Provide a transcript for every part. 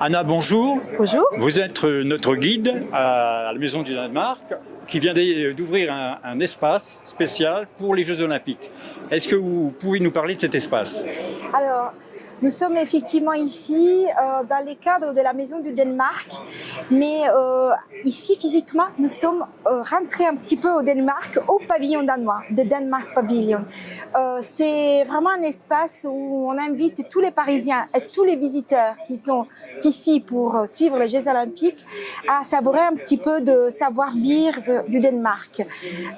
Anna, bonjour. Bonjour. Vous êtes notre guide à la Maison du Danemark qui vient d'ouvrir un espace spécial pour les Jeux Olympiques. Est-ce que vous pouvez nous parler de cet espace ? Alors, nous sommes effectivement ici dans le cadre de la Maison du Danemark, mais ici physiquement, nous sommes rentrés un petit peu au Danemark, au pavillon danois, de Denmark Pavilion. C'est vraiment un espace où on invite tous les Parisiens et tous les visiteurs qui sont ici pour suivre les Jeux Olympiques à savourer un petit peu de savoir-vivre du Danemark.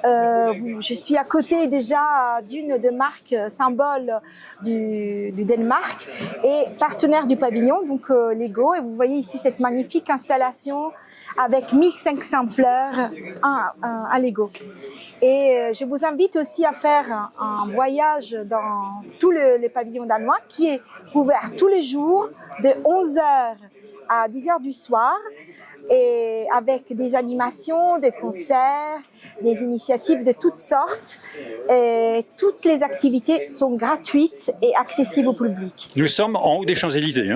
Je suis à côté déjà d'une des marques symboles du Danemark et partenaire du pavillon, donc Lego. Et vous voyez ici cette magnifique installation avec 1500 fleurs à Lego. Et je vous invite aussi à faire un voyage dans tous les pavillons danois qui est ouvert tous les jours de 11h à 10h du soir, et avec des animations, des concerts, des initiatives de toutes sortes. Et toutes les activités sont gratuites et accessibles au public. Nous sommes en haut des Champs-Élysées.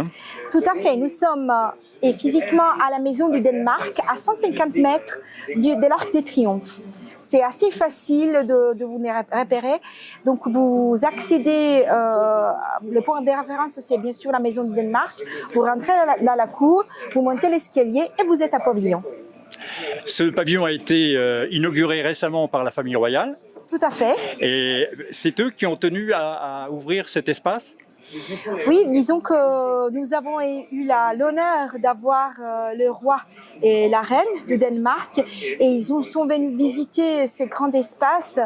Tout à fait. Nous sommes physiquement à la Maison du Danemark, à 150 mètres de l'Arc de Triomphe. C'est assez facile de vous repérer. Donc, vous accédez, le point de référence, c'est bien sûr la Maison du Danemark. Vous rentrez dans la cour, vous montez l'escalier et vous êtes à pavillon. Ce pavillon a été inauguré récemment par la famille royale. Tout à fait. Et c'est eux qui ont tenu à ouvrir cet espace ? Oui, disons que nous avons eu l'honneur d'avoir le roi et la reine du Danemark, et ils sont venus visiter ces grands espaces,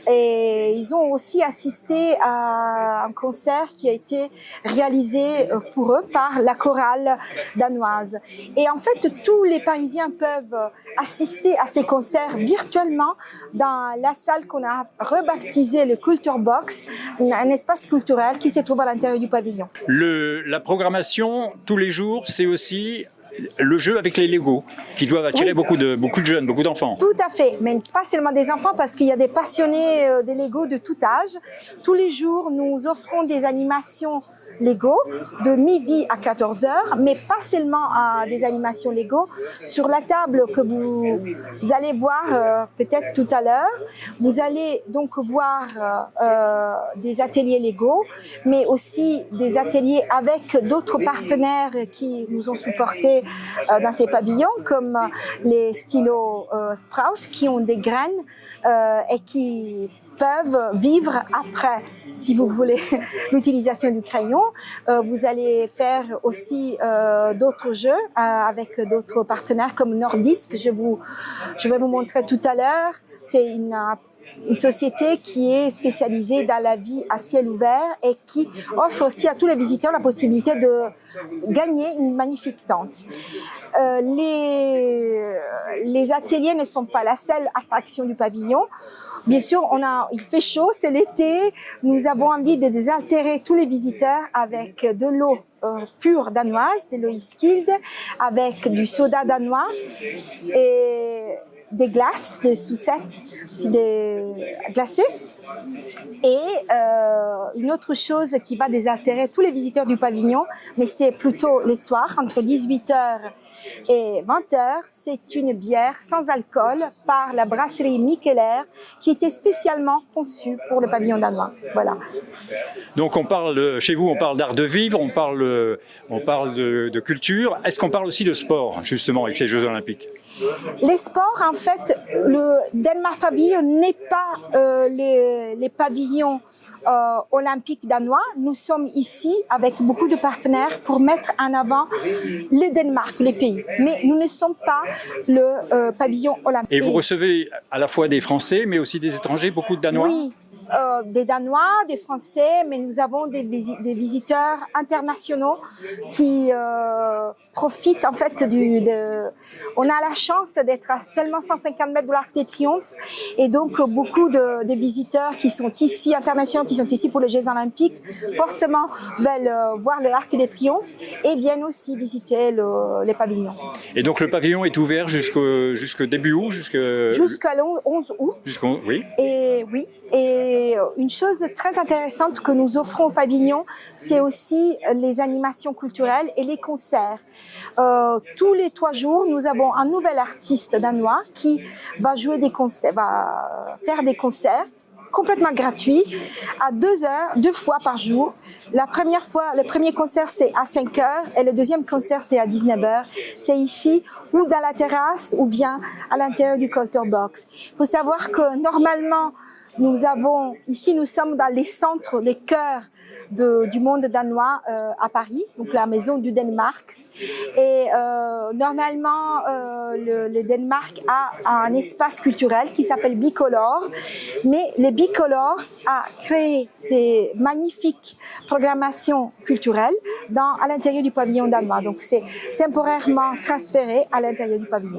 et ils ont aussi assisté à un concert qui a été réalisé pour eux par la chorale danoise. Et en fait, tous les Parisiens peuvent assister à ces concerts virtuellement dans la salle qu'on a rebaptisée le Culture Box, un espace culturel qui se trouve à l'intérieur du pavillon. La programmation, tous les jours, c'est aussi le jeu avec les Lego, qui doivent attirer beaucoup de jeunes, beaucoup d'enfants. Tout à fait, mais pas seulement des enfants, parce qu'il y a des passionnés des Lego de tout âge. Tous les jours, nous offrons des animations Lego de midi à 14h, mais pas seulement des animations Lego. Sur la table que vous allez voir peut-être tout à l'heure, vous allez donc voir des ateliers Lego, mais aussi des ateliers avec d'autres partenaires qui nous ont supportés dans ces pavillons, comme les stylos Sprout, qui ont des graines et qui peuvent vivre après, si vous voulez, l'utilisation du crayon. Vous allez faire aussi d'autres jeux avec d'autres partenaires comme Nordisk, je vais vous montrer tout à l'heure. C'est une société qui est spécialisée dans la vie à ciel ouvert et qui offre aussi à tous les visiteurs la possibilité de gagner une magnifique tente. Les ateliers ne sont pas la seule attraction du pavillon. Bien sûr, il fait chaud, c'est l'été. Nous avons envie de désaltérer tous les visiteurs avec de l'eau pure danoise, de l'eau Iskilde, avec du soda danois et des glaces, des sucettes, aussi des glacés. Et une autre chose qui va désaltérer tous les visiteurs du pavillon, mais c'est plutôt le soir, entre 18h et 20h, c'est une bière sans alcool par la brasserie Mikkeller, qui était spécialement conçue pour le pavillon danois. Voilà. Donc chez vous, on parle d'art de vivre, on parle de culture. Est-ce qu'on parle aussi de sport, justement, avec ces Jeux Olympiques ? Les sports, en fait, le Denmark Pavilion n'est pas les pavillons olympiques danois. Nous sommes ici avec beaucoup de partenaires pour mettre en avant le Danemark, les pays. Mais nous ne sommes pas le pavillon olympique. Et vous recevez à la fois des Français, mais aussi des étrangers, beaucoup de Danois ? Oui. Des Danois, des Français, mais nous avons des visiteurs internationaux qui profitent en fait on a la chance d'être à seulement 150 mètres de l'Arc de Triomphe, et donc beaucoup de visiteurs qui sont ici, internationaux, qui sont ici pour les Jeux Olympiques, forcément veulent voir l'Arc de Triomphe et viennent aussi visiter les pavillons. Et donc le pavillon est ouvert jusqu'au début août, jusqu'à le 11 août. Oui. Et oui. Et une chose très intéressante que nous offrons au pavillon, c'est aussi les animations culturelles et les concerts. Tous les 3 jours, nous avons un nouvel artiste danois qui va jouer des concerts, va faire des concerts complètement gratuits à 2 heures, 2 fois par jour. Le premier concert c'est à 5 heures et le deuxième concert c'est à 19 heures. C'est ici ou dans la terrasse ou bien à l'intérieur du Culture Box. Il faut savoir que normalement, nous sommes dans les centres, les cœurs du monde danois à Paris, donc la maison du Danemark. Et normalement, le Danemark a un espace culturel qui s'appelle Bicolore, mais le Bicolore a créé ces magnifiques programmations culturelles à l'intérieur du pavillon danois. Donc c'est temporairement transféré à l'intérieur du pavillon.